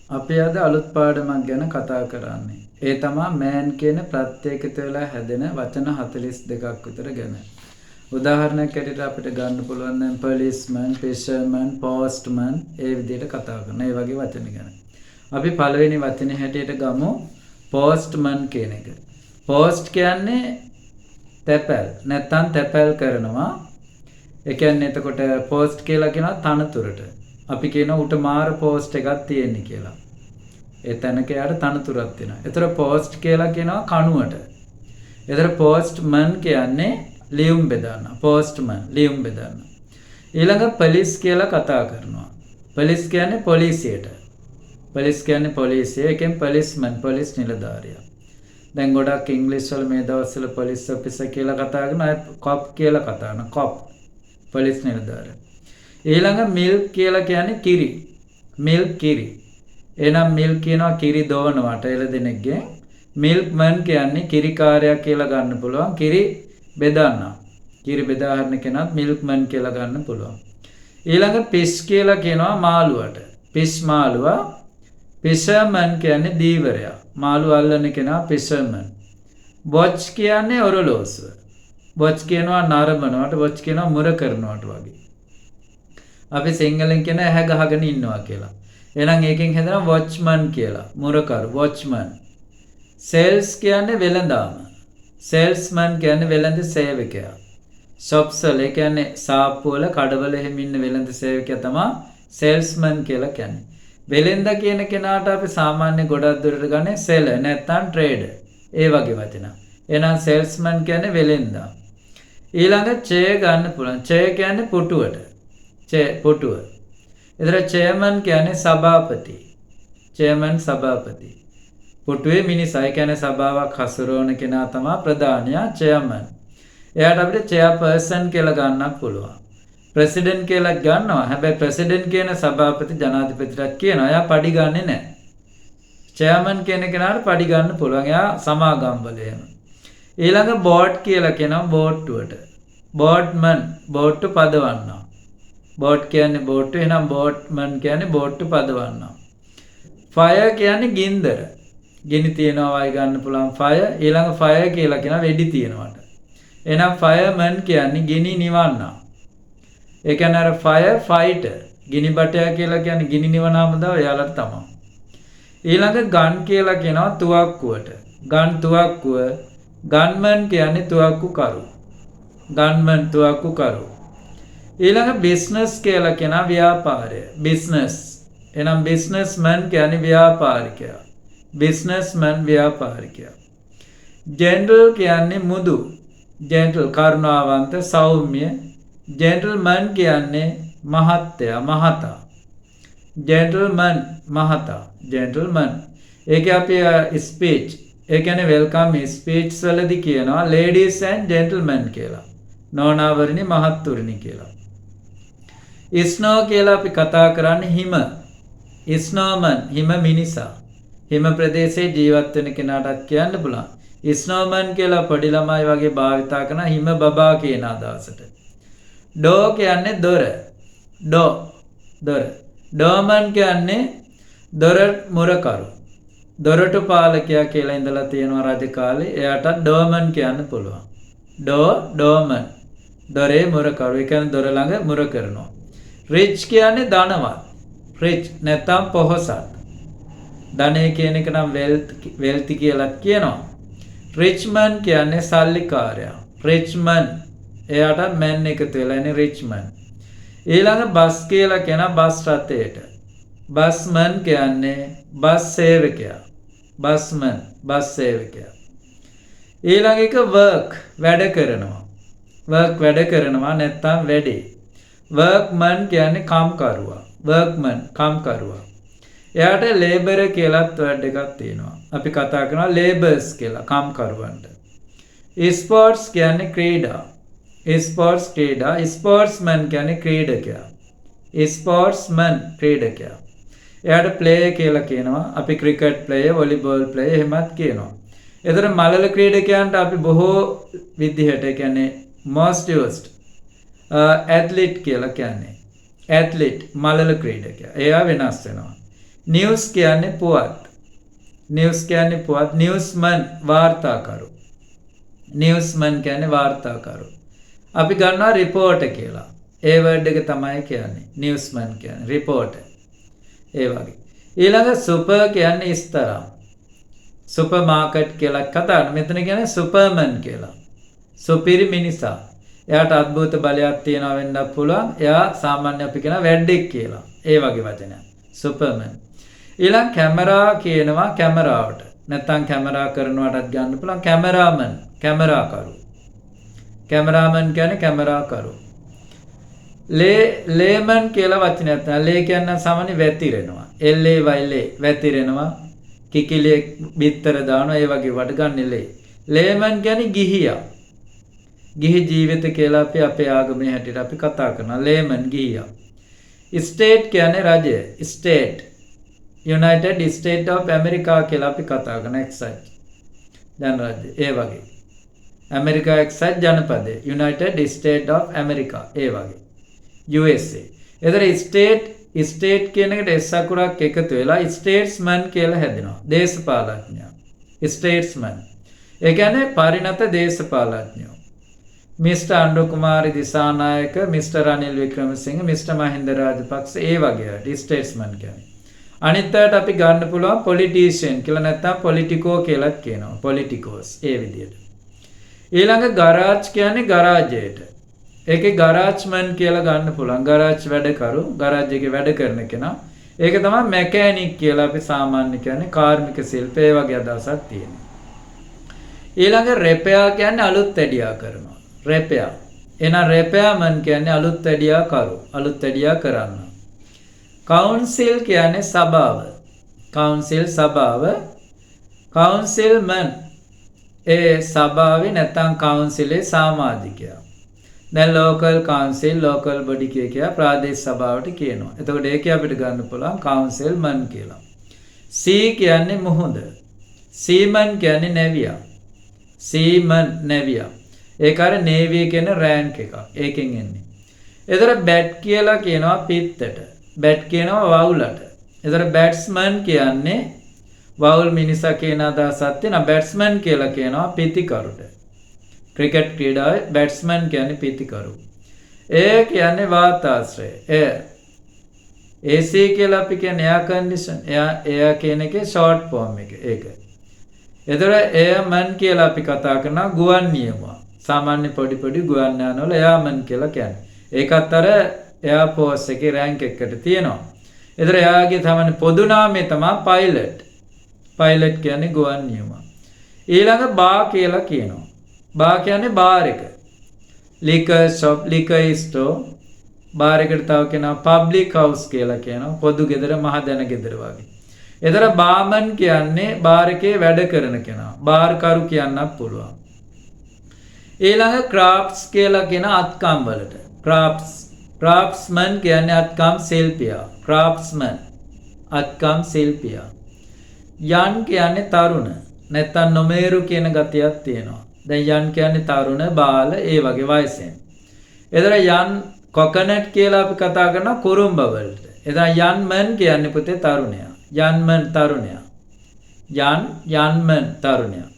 අපි අද අලුත් පාඩමක් ගැන කතා කරන්නේ. ඒ තමයි මෑන් කියන ප්‍රත්‍යේකිත වෙලා හැදෙන වචන 42ක් විතර ගැන. උදාහරණයක් ඇටියට අපිට ගන්න පුළුවන් නම් policeman, fisherman, postman ඒ විදිහට කතා කරන. ඒ වගේ වචන ගැන. අපි පළවෙනි වචනේ හැටියට ගමු postman කියන එක. post කියන්නේ තැපැල්. නැත්තම් තැපැල් කරනවා. ඒ කියන්නේ එතකොට post කියලා කියනවා තනතුරට. අපි කියනවා උට මාර පෝස්ට් එකක් තියෙන්නේ කියලා. ඒ තැනක යාට තනතුරක් තියෙනවා. ඒතර පෝස්ට් කියලා කියනවා කණුවට. ඒතර පෝස්ට්මන් කියන්නේ ලියුම් බෙදන්න. පෝස්ට්මන් ලියුම් බෙදන්න. ඊළඟ පොලිස් කියලා කතා කරනවා. පොලිස් කියන්නේ පොලිසියට. පොලිස් කියන්නේ පොලිසිය. ඒකෙන් පොලිස්මන් පොලිස් නිලධාරියා. දැන් ගොඩක් ඉංග්‍රීසි වල මේ දවස්වල පොලිස් ඔෆිසර් කියලා කතා කරනවා. අය කොප් කියලා කතා කරනවා. කොප් පොලිස් නිලධාරියා. ඊළඟ මිල්ක් කියලා කියන්නේ කිරි. මිල්ක් කිරි. එහෙනම් මිල්ක් කියනවා කිරි දෝනවට එළදෙනෙක්ගේ. මිල්ක්මන් කියන්නේ කිරිකාරයා කියලා ගන්න පුළුවන්. කිරි බෙදන්න. කිරි බෙදා හරින කෙනාත් මිල්ක්මන් කියලා ගන්න පුළුවන්. ඊළඟ ෆිෂ් කියලා කියනවා මාළුවට. ෆිෂ් මාළුවා. ෆිෂර්මන් කියන්නේ දීවරයා. මාළු අල්ලන කෙනා ෆිෂර්මන්. වොච් කියන්නේ ඔරලෝසුව. වොච් කියනවා නරඹනවට. වොච් කියනවා මුර කරනවට වගේ. අපි සිංහලෙන් කියන ඇහැ ගහගෙන ඉන්නවා කියලා. එහෙනම් ඒකෙන් හදනවා වොච්මන් කියලා. මුරකරු වොච්මන්. සේල්ස් කියන්නේ වෙළඳාම. සේල්ස්මන් කියන්නේ වෙළඳ සේවකයා. shops වල ඒ කියන්නේ සාප්පු වල කඩවල එහෙම ඉන්න වෙළඳ සේවකයා තමයි සේල්ස්මන් කියලා කියන්නේ. වෙළඳ කියන කෙනාට අපි සාමාන්‍ය ගොඩක් දුරට ගන්නේ සෙලර් නැත්නම් ට්‍රේඩර්. ඒ වගේ වචන. එහෙනම් සේල්ස්මන් කියන්නේ වෙළෙන්දා. ඊළඟ චේ ගන්න පුළුවන්. චේ කියන්නේ පුටුවට. පුටුව. එතර චේමන් කියන්නේ සභාපති. චේමන් සභාපති. පුටුවේ මිනිසා. ඒ කියන්නේ සභාවක් හසුරවන කෙනා තමයි ප්‍රධානියා චේමන්. එයාට අපිට චෙයාපර්සන් කියලා ගන්නත් පුළුවන්. ප්‍රෙසිඩන්ට් කියලා ගන්නවා. හැබැයි ප්‍රෙසිඩන්ට් කියන සභාපති ජනාධිපතිට කියනවා. එයා පඩි ගන්නෙ නැහැ. චේමන් කියන කෙනාට පඩි ගන්න පුළුවන්. එයා සමාගම් වල එහෙම. ඊළඟ බෝට් කියලා කියනවා බෝට්ටුවට. බෝට්මන් බෝට්ටු පදවන්නවා. බෝට් කියන්නේ බෝට්ටු. එහෙනම් බෝට්මන් කියන්නේ බෝට්ටු පදවන්නවා. ෆයර් කියන්නේ ගින්දර. ගිනි තියනවා වයි ගන්න පුළුවන් ෆයර්. ඊළඟ ෆයර් කියලා කියන වෙඩි තියනවාට. එහෙනම් ෆයර්මන් කියන්නේ ගිනි නිවන්නා. ඒ කියන්නේ අර ෆයර් ෆයිටර්. ගිනි බටයා කියලා කියන්නේ ගිනි නිවනාම දව එයාලට තමයි. ඊළඟ ගන් කියලා කියනවා තුවක්කුවට. ගන් තුවක්කුව. ගන්මන් කියන්නේ තුවක්කු කරු. ගන්මන් තුවක්කු කරු. ඊළඟ බිස්නස් කියලා කියනවා ව්‍යාපාරය. බිස්නස්. එහෙනම් බිස්නස්මන් කියන්නේ ව්‍යාපාරිකයා. බිස්නස්මන් ව්‍යාපාරිකයා. ජෙනරල් කියන්නේ මුදු. ජෙනරල් කරුණාවන්ත සෞම්‍ය. ජෙනරල්මන් කියන්නේ මහත්තයා මහතා. ජෙනරල්මන් මහතා. ජෙනරල්මන්. ඒක අපි ස්පීච්. ඒ කියන්නේ වෙල්කම් ස්පීච් වලදී කියනවා ladies and gentlemen කියලා. නෝනාවරණි මහත්තුරුනි කියලා. ස්නෝ කියලා අපි කතා කරන්නේ හිම. ස්නෝමන් හිම මිනිසා. හිම ප්‍රදේශයේ ජීවත් වෙන කෙනාටත් කියන්න පුළුවන්. ස්නෝමන් කියලා පොඩි ළමයි වගේ භාවිතා කරන හිම බබා කියන අදහසට. ඩෝ කියන්නේ දොර. ඩෝ දොර. ඩෝමන් කියන්නේ දොර මුරකරු. දොරටු පාලකයා කියලා ඉඳලා තියෙනවා රජ කාලේ. එයාට ඩෝමන් කියන්න පුළුවන්. ඩෝමන්. දොරේ මුරකරු. ඒ කියන්නේ දොර ළඟ මුර කරනවා. රිච් කියන්නේ ධනවත්. රිච් නැත්නම් පොහොසත්. ධනය කියන එක නම් වෙල්ති කියලා කියනවා. රිච්මන් කියන්නේ සල්ලිකාරයා. රිච්මන්. එයාට මැන් එකතු වෙලා ඉන්නේ රිච්මන්. ඊළඟ බස් කියලා කියන බස් රථයට. බස්මන් කියන්නේ බස් සේවකයා. බස්මන් බස් සේවකයා. ඊළඟ එක වර්ක් වැඩ කරනවා. වර්ක් වැඩ කරනවා නැත්නම් වැඩේ. වර්ක්මන් කියන්නේ කම්කරුවා. වර්ක්මන් කම්කරුවා. එයාට ලේබර් කියලාත් වර්ඩ් එකක් තියෙනවා. අපි කතා කරනවා ලේබර්ස් කියලා කම්කරුවන්ට. ස්පෝර්ට්ස් කියන්නේ ක්‍රීඩා. ස්පෝර්ට්ස් ක්‍රීඩා. ස්පෝර්ට්ස්මන් කියන්නේ ක්‍රීඩකයා. ස්පෝර්ට්ස්මන් ක්‍රීඩකයා. එයාට ප්ලේයර් කියලා කියනවා. අපි ක්‍රිකට් ප්ලේයර්, වොලිබෝල් ප්ලේයර් එහෙමත් කියනවා. ඒතර මලල ක්‍රීඩකයන්ට අපි බොහෝ විදිහට කියන්නේ most used ඇත්ලිට් කියලා කියන්නේ. ඇත්ලිට් මලල ක්‍රීඩකයා. එයා වෙනස් වෙනවා. නිවුස් කියන්නේ පුවත්. නිවුස් කියන්නේ පුවත්. නිවුස්මන් වාර්තාකරු. නිවුස්මන් කියන්නේ වාර්තාකරු. අපි ගන්නවා රිපෝට් කියලා. ඒ වර්ඩ් එක තමයි කියන්නේ. නිවුස්මන් කියන්නේ රිපෝට්. ඒ වගේ. ඊළඟ සුපර් කියන්නේ ඉස්තරම්. සුපර් මාකට් කියලා කතා කරන. මෙතන කියන්නේ සුපර්මන් කියලා. සුපිරි මිනිසා. එයාට අద్භූත බලයක් තියෙනවා වෙන්නත් පුළුවන්. එයා සාමාන්‍ය අපි කියන වැඩෙක් කියලා. ඒ වගේ වචනයක්. සුපර්මන්. ඊළඟ කැමරා කියනවා කැමරාවට. නැත්නම් කැමරා කරනවටත් ගන්න පුළුවන් කැමරාමන්. කැමරාකරු. කැමරාමන් කියන්නේ කැමරාකරු. ලේමන් කියලා වචනයක් තමයි. ලේ කියන්නේ සාමාන්‍ය වැතිරෙනවා. එල්ලේ වයිලේ වැතිරෙනවා. කිකිලිය බිත්තර දානවා. ඒ වගේ වට ගන්න ලේ. ලේමන් කියන්නේ ගිහියා. ගිහි ජීවිත කියලා අපි අපේ ආගමේ හැටියට අපි කතා කරනවා. ලේමන් ගිහියා. ස්ටේට් කියන්නේ රජය. State. United States of America කියලා අපි කතා කරන එක්සත් ජනරාජ්‍ය. ඒ වගේ. ඇමරිකා එක්සත් ජනපදය. United States of America. ඒ වගේ. USA. එතන ස්ටේට් කියන එකට S අකුරක් එකතු වෙලා ස්ටේට්ස්මන් කියලා හැදෙනවා. දේශපාලඥයා. ස්ටේට්ස්මන්. ඒ කියන්නේ පරිණත දේශපාලඥයෝ. Mister Anura Kumara Dissanayake, mister Ranil Wickremesinghe, mister Mahinda Rajapaksa ඒ වගේ ස්ටේට්ස්මන් කියන්නේ. අනිත් අයට අපි ගන්න පුළුවන් පොලිටිෂියන් කියලා නැත්නම් පොලිටිකෝ කියලාත් කියනවා. පොලිටිකෝස් ඒ විදිහට. ඊළඟ ගරාජ් කියන්නේ ගරාජයට. ඒකේ ගරාජ්මන් කියලා ගන්න පුළුවන්. ගරාජ් වැඩකරු, ගරාජ් එකේ වැඩ කරන කෙනා. ඒක තමයි මැකැනික් කියලා අපි සාමාන්‍ය කියන්නේ කාර්මික ශිල්ප ඒ වගේ අදහසක් තියෙනවා. ඊළඟ රෙපෙයා කියන්නේ අලුත් වැඩියා කරනවා. රෙපෙයා. එහෙනම් රෙපෙයාමන් කියන්නේ අලුත් වැඩියා කරු. අලුත් වැඩියා කරන්න. කවුන්සිල් කියන්නේ සභාව. කවුන්සිල් සභාව. කවුන්සිල්මන් ඒ සභාවේ නැත්නම් කවුන්සිලේ සමාජිකයා. දැන් ලෝකල් කවුන්සිල් ලෝකල් බොඩි කියලා ප්‍රාදේශ සභාවට කියනවා. එතකොට ඒකේ අපිට ගන්න පුළුවන් කවුන්සිල්මන් කියලා. සී කියන්නේ මුහුද. සීමන් කියන්නේ නැවියා. සීමන් නැවියා. ඒක අර නේවිය කියන රෑන්ක් එකක්. ඒකෙන් එන්නේ. එතකොට බැට් කියලා කියනවා පිත්තට. බැට් කියනවා වවුලට. එතකොට බැට්ස්මන් කියන්නේ වවුල් මිනිසා කියන අදහසක් තියෙනවා. බැට්ස්මන් කියලා කියනවා පිතිකරුට. ක්‍රිකට් ක්‍රීඩාවේ බැට්ස්මන් කියන්නේ පිතිකරු. ඒ කියන්නේ වාතාශ්‍රය. AC කියලා අපි කියන්නේ එයා කන්ඩිෂන්. එයා කියන එකේ ෂෝට් ෆෝම් එක. ඒක. එතකොට එයාමන් කියලා අපි කතා කරනවා ගුවන් නියමුවා. සාමාන්‍ය පොඩි ගුවන් යානවල එයාමන් කියලා කියන්නේ. ඒකත් අර එයා ෆෝස් එකේ රෑන්ක් එකකට තියෙනවා. එතකොට එයාගේ තමයි පොදු නාමය තමයි පයිලට්. පයිලට් කියන්නේ ගුවන් නියමුවා. ඊළඟ බා කියලා කියනවා. බා කියන්නේ බාර් එක. Liquor shop, liquor Store. Bar එකට තව කියනවා පබ්ලික් හවුස් කියලා කියනවා. පොදු ගෙදර, මහජන ගෙදර වගේ. එතන බාමන් කියන්නේ බාර් එකේ වැඩ කරන කෙනා. බාර්කරු කියන්නත් පුළුවන්. ඊළඟ ක්‍රාෆ්ට්ස් කියලා කියන අත්කම් වලට. ක්‍රාෆ්ට්ස්මන් කියන්නේ අත්කම් ශිල්පියා. ක්‍රාෆ්ට්ස්මන් අත්කම් ශිල්පියා. යන් කියන්නේ තරුණ. නැත්තම් නොමේරු කියන ගතියක් තියෙනවා. දැන් යන් කියන්නේ තරුණ, බාල ඒ වගේ වයසෙන්. එතන යන් කොකනට් කියලා අපි කතා කරනවා කුරුම්බ වලට. එතන යන්මන් කියන්නේ පුතේ තරුණයා. යන්මන් තරුණයා. යන්මන් තරුණයා.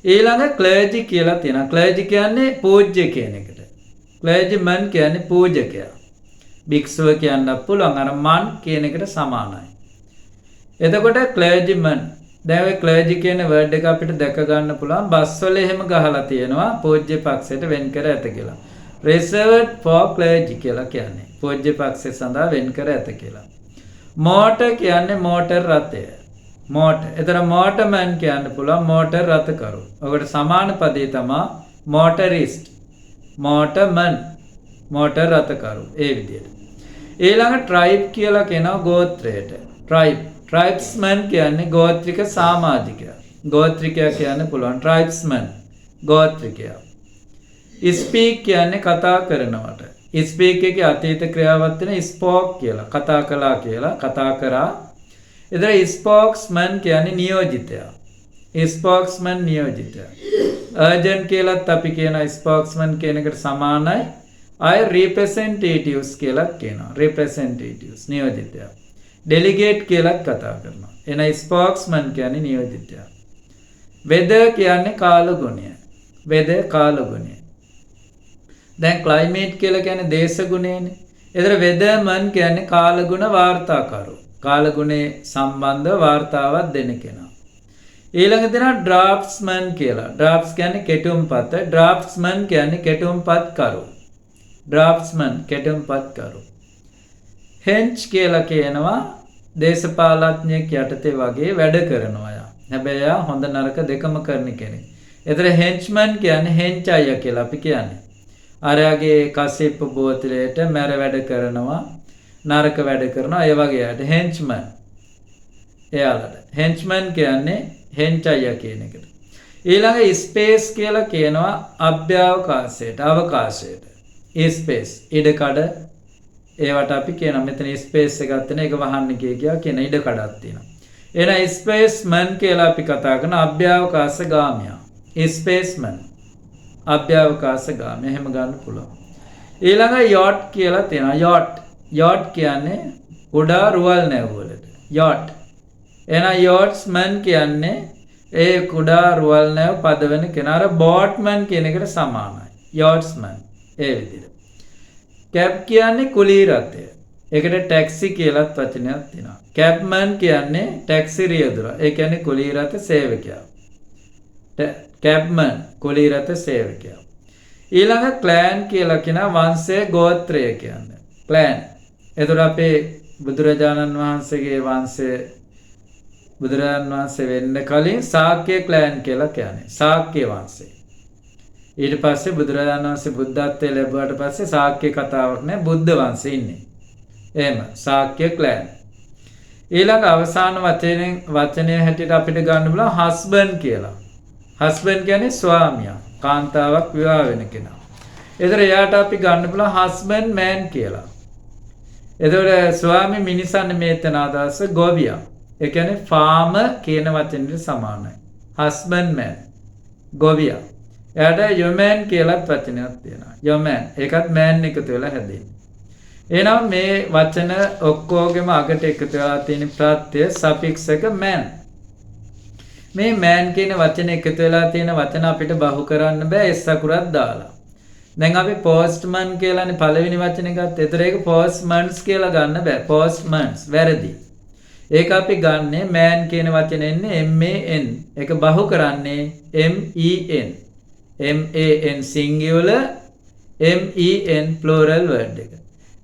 ඊළඟ ක්ලර්ජි කියලා තියෙනවා. ක්ලර්ජි කියන්නේ පූජ්‍ය කියන එකට. ක්ලර්ජිමන් කියන්නේ පූජකයා. භික්ෂුව කියන්නත් පුළුවන්. අර මන් කියන එකට සමානයි. එතකොට ක්ලර්ජිමන් දැන් ඔය ක්ලර්ජි කියන වර්ඩ් එක අපිට දැක ගන්න පුළුවන් බස් වල එහෙම ගහලා තියෙනවා පූජ්‍ය පක්ෂයට වෙන් කර ඇත කියලා. reserved for clergy කියලා කියන්නේ. පූජ්‍ය පක්ෂය සඳහා වෙන් කර ඇත කියලා. මෝටර් කියන්නේ මෝටර් රථය. මෝටර්. එතන මෝටර්මන් කියන්න පුළුවන් මෝටර් රථකරු. ඔකට සමාන පදේ තමයි මෝටරිස්ට්. මෝටර්මන් මෝටර් රථකරු. ඒ විදිහට. ඊළඟ ට්‍රයිබ් කියලා කියනවා ගෝත්‍රයට. ට්‍රයිබ්. ට්‍රයිබ්ස්මන් කියන්නේ ගෝත්‍රික සමාජිකයා. ගෝත්‍රිකයා කියන්න පුළුවන් ට්‍රයිබ්ස්මන් ගෝත්‍රිකයා. ස්පීක් කියන්නේ කතා කරනවට. ස්පීක් එකේ අතීත ක්‍රියාවක් වෙන ස්පෝක් කියලා. කතා කළා කියලා කතා කරා. එතන ස්පෝක්ස්මන් කියන්නේ නියෝජිතයා. ස්පෝක්ස්මන් නියෝජිතයා. අර්ජන්ට් කියලාත් අපි කියන ස්පෝක්ස්මන් කියන එකට සමානයි. අය රිප්‍රෙසෙන්ටේටිව්ස් කියලා කියනවා. රිප්‍රෙසෙන්ටේටිව්ස් නියෝජිතයා. ඩෙලිගේට් කියලත් කතා කරනවා. එන ස්පෝක්ස්මන් කියන්නේ නියෝජිතයා. වෙදර් කියන්නේ කාලගුණය. වෙදර් කාලගුණය. දැන් ක්ලයිමේට් කියලා කියන්නේ දේශගුණයනේ. ඒතර වෙදර්මන් කියන්නේ කාලගුණ වාර්තාකරු. කාලගුණේ සම්බන්ධව වාර්තාවක් දෙන කෙනා. ඊළඟ දෙනා ඩ්‍රාෆ්ට්ස්මන් කියලා. ඩ්‍රාෆ්ට්ස් කියන්නේ කෙටුම්පත. ඩ්‍රාෆ්ට්ස්මන් කියන්නේ කෙටුම්පත්කරු. ඩ්‍රාෆ්ට්ස්මන් කෙටුම්පත්කරු. හෙන්ච් කියලා කියනවා දේශපාලඥයෙක් යටතේ වගේ වැඩ කරනවා යා. හැබැයි යා හොඳ නරක දෙකම කරන කෙනෙක්. ඒතර හෙන්ච්මන් කියන්නේ හෙන්ච් අයියා කියලා අපි කියන්නේ. අරයාගේ කසිප්ප බෝතලයට මැර වැඩ කරනවා, නරක වැඩ කරනවා, ඒ වගේ අයට හෙන්ච්මන්. එයාලට හෙන්ච්මන් කියන්නේ හෙන්ච් අයියා කියන එකට. ඊළඟ ස්පේස් කියලා කියනවා අභ්‍යවකාශයට, අවකාශයට. ස්පේස් ඉඩකඩ ඒවට අපි කියනවා මෙතන ස්පේස් එකක් තියෙන එක වහන්න කියා කියන ඉඩකඩක් තියෙනවා. එහෙනම් ස්පේස්මන් කියලා අපි කතා කරන අභ්‍යවකාශ ගාමියා. ස්පේස්මන් අභ්‍යවකාශ ගාමියා එහෙම ගන්න පුළුවන්. ඊළඟ යොට් කියලා තියෙනවා. යොට් කියන්නේ කුඩා රුවල් නැව් වලට. යොට්. එහෙනම් යොට්ස්මන් කියන්නේ ඒ කුඩා රුවල් නැව් පදවන කෙනා. අර බෝට්මන් කියන එකට සමානයි. යොට්ස්මන් ඒ විදිහට. කැබ් කියන්නේ කුලී රථය. ඒකට ටැක්සි කියලාත් වචනයක් තියෙනවා. කැබ්මන් කියන්නේ ටැක්සි රියදුරා. ඒ කියන්නේ කුලී රථ සේවකයා. කැබ්මන් කුලී රථ සේවකයා. ඊළඟ ක්ලෑන් කියලා කියන වංශය ගෝත්‍රය කියන්නේ. ක්ලෑන්. එතකොට අපේ බුදුරජාණන් වහන්සේගේ වංශය බුදුරජාණන් වහන්සේ වෙන්න කලින් ශාක්‍ය ක්ලෑන් කියලා කියන්නේ. ශාක්‍ය වංශය. ඊට පස්සේ බුදුරජාණන් වහන්සේ බුද්ධත්වයේ ලැබුවාට පස්සේ ශාක්‍ය කතාවක් නෑ බුද්ධ වංශේ ඉන්නේ. එහෙම ශාක්‍ය ක්ලෑන්. ඊළඟ අවසාන වචනය හැටියට අපිට ගන්න පුළුවන් හස්බන්ඩ් කියලා. හස්බන්ඩ් කියන්නේ ස්වාමියා, කාන්තාවක් විවාහ වෙන කෙනා. ඒතර එයාට අපි ගන්න පුළුවන් හස්බන්ඩ් මෑන් කියලා. එතකොට ස්වාමි මිනිසන්නේ මේතන අදහස ගොවියා. ඒ කියන්නේ ෆාමර් කියන වචනෙට සමානයි. හස්බන්ඩ් මෑන් ගොවියා. එයාට යොමෑන් කියලාත් වචනයක් තියෙනවා. යොමෑන්. ඒකත් මෑන් එකතු වෙලා හැදෙන්නේ. එහෙනම් මේ වචන ඔක්කොගෙම අගට එකතු වෙලා තියෙන ප්‍රත්‍යය සෆික්ස් එක මෑන්. මේ මෑන් කියන වචන එකතු වෙලා තියෙන වචන අපිට බහු කරන්න බෑ එස් අකුරක් දාලා. දැන් අපි පෝස්ට්මන් කියලානේ පළවෙනි වචනේ ගත්ත. ඒතර ඒක පෝස්ට්මන්ස් කියලා ගන්න බෑ. පෝස්ට්මන්ස් වැරදි. ඒක අපි ගන්නේ මෑන් කියන වචනේ එන්නේ MAN. ඒක බහු කරන්නේ MEN. MAN singular, MEN plural word එක.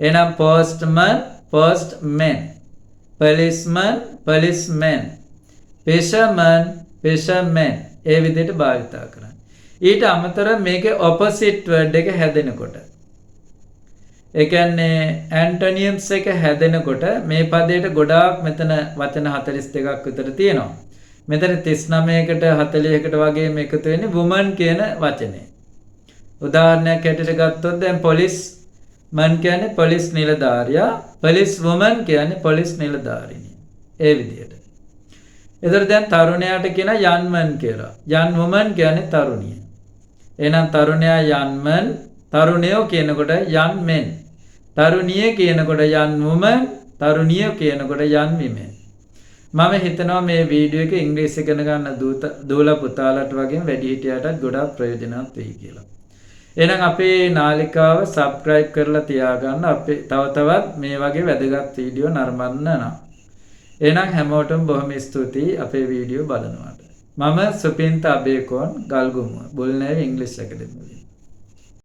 එහෙනම් postman, postman. policeman, policeman. fisherman, fisherman. ඒ විදිහට භාවිත කරන්නේ. ඊට අමතරව මේකේ opposite word එක හැදෙනකොට ඒ කියන්නේ antonyms එක හැදෙනකොට මේ පදයට ගොඩාක් මෙතන වචන 42ක් විතර තියෙනවා. මෙතන 39කට 40කට වගේ මේකතු වෙන්නේ woman කියන වචනේ. උදාහරණයක් හැටියට ගත්තොත් දැන් police man කියන්නේ police නිලධාරියා, police woman කියන්නේ police නිලධාරිනිය. ඒ විදිහට. එතකොට දැන් තරුණයාට කියන young man කියලා. young woman කියන්නේ තරුණිය. එහෙනම් තරුණයා young man, තරුණයෝ කියනකොට young men. තරුණිය කියනකොට young woman, තරුණිය කියනකොට young women. මම හිතනවා මේ වීඩියෝ එක ඉංග්‍රීසි ඉගෙන ගන්න දූලා පුතාලට වගේ වැඩිහිටියටත් ගොඩාක් ප්‍රයෝජනවත් වෙයි කියලා. එහෙනම් අපේ නාලිකාව subscribe කරලා තියාගන්න. අපේ තව තවත් මේ වගේ වැදගත් වීඩියෝ නරඹන්න නම්. එහෙනම් හැමෝටම බොහොම ස්තුතියි අපේ වීඩියෝ බලනවාට. මම සුපින්ත අබේකෝන් ගල්ගමුව බුල්නෑව ඉංග්‍රීසි ඇකඩමියේ